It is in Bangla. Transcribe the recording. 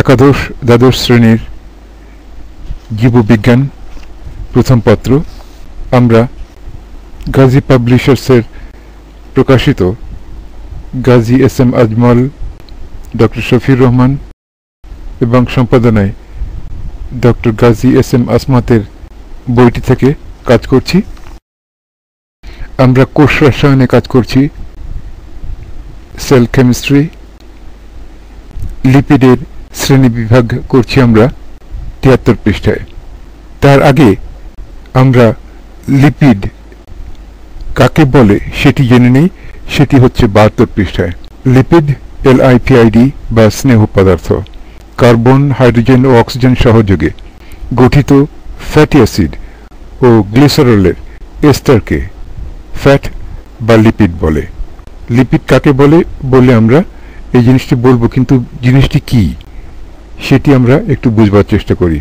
একাদশ দ্বাদশ শ্রেণীর জীববিজ্ঞান প্রথম পত্র আমরা গাজী পাবলিশার্সের প্রকাশিত Gazi S M Azmal, doctor Shafiur Rahman এবং সম্পাদনায় ডক্টর গাজী এস এম আসমাতের বইটি থেকে কাজ করছি। আমরা কোষ রসায়নে কাজ করছি, সেল কেমিস্ট্রি, লিপিডের শ্রেণীবিভাগ করছি আমরা ৭৩ পৃষ্ঠায়। তার আগে আমরা লিপিড কাকে বলে সেটি জেনে নেই, সেটি হচ্ছে ৭২ পৃষ্ঠায়। লিপিড LIPID বা স্নেহ পদার্থ কার্বন, হাইড্রোজেন ও অক্সিজেন সহযোগে গঠিত ফ্যাটি অ্যাসিড ও গ্লিসারলের এস্টারকে ফ্যাট বা লিপিড বলে। লিপিড কাকে বলে বলে আমরা এই জিনিসটি বলবো, কিন্তু জিনিসটি কি সেটি আমরা একটু বুঝবার চেষ্টা করি।